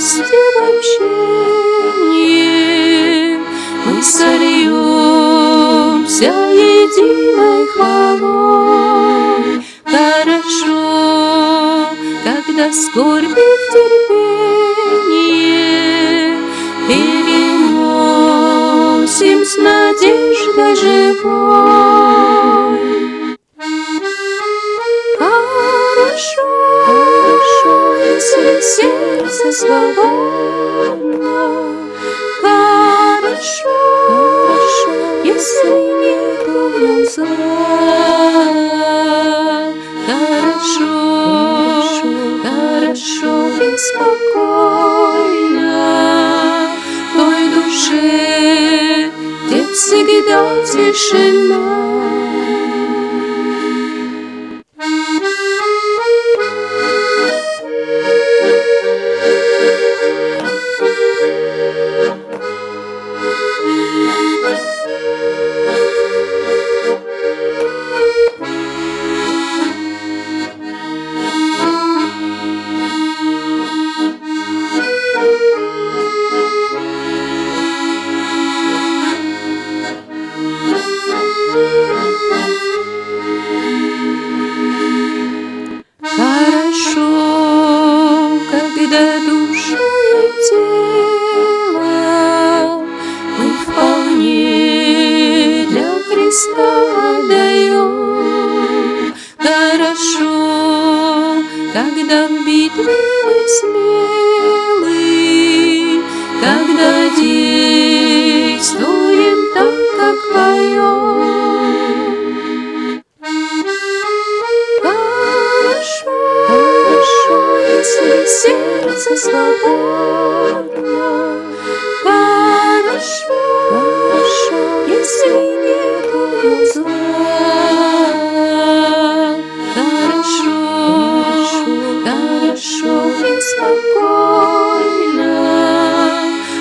вместе в общении мы сольемся единой хвалой. Хорошо, когда скорби в терпении переносим с надеждой живой. Хорошо, если сердце свободно. Хорошо, если нету в нем зла. Хорошо и спокойно той душе, где всегда тишина. Хорошо, когда душу и тело мы вполне для Христа отдаем. Хорошо, когда в битве мы смелы, когда действуем так, как поем. Хорошо, если сердце свободно. Хорошо, если нету в нем зла. Хорошо и спокойно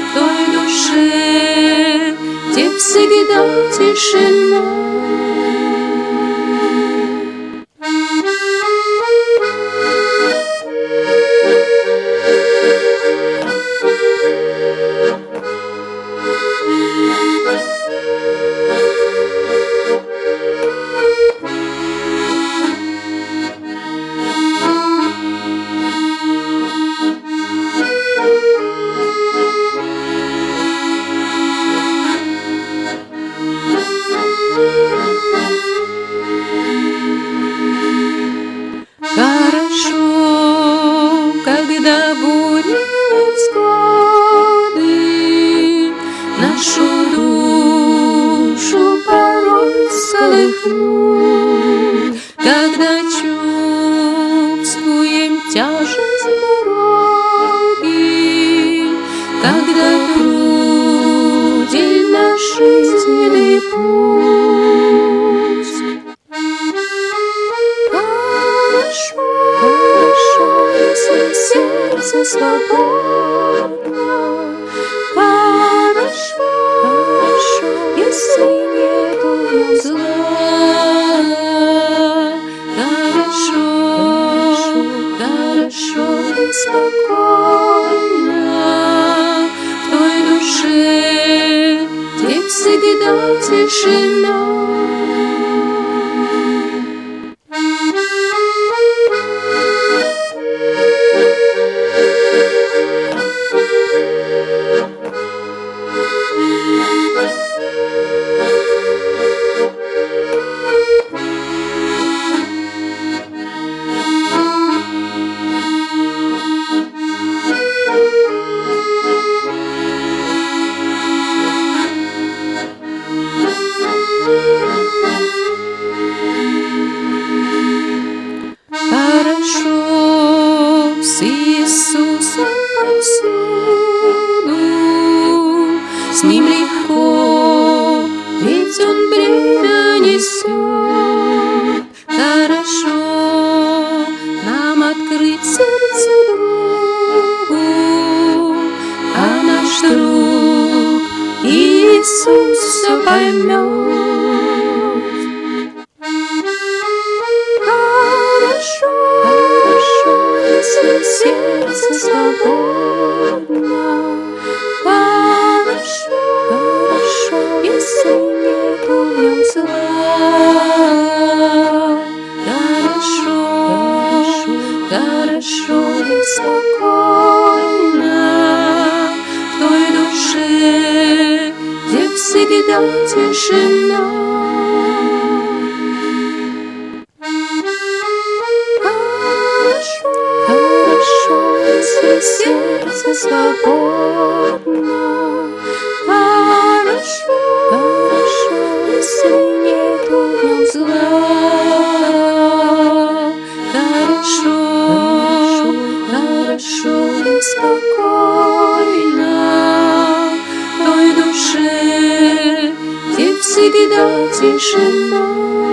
в той душе, где всегда тишина. Хорошо, когда бури невзгоды нашу душу порой сколыхнут, когда чувствуем тяжесть дороги, когда труден наш жизненный путь. Хорошо, если сердце свободно. Хорошо, если нету в нем зла. Хорошо и спокойно в той душе, где всегда тишина. сердце свободно. Хорошо, хорошо, если нету в нем зла. Хорошо, хорошо и спокойно той душе, где всегда тишина.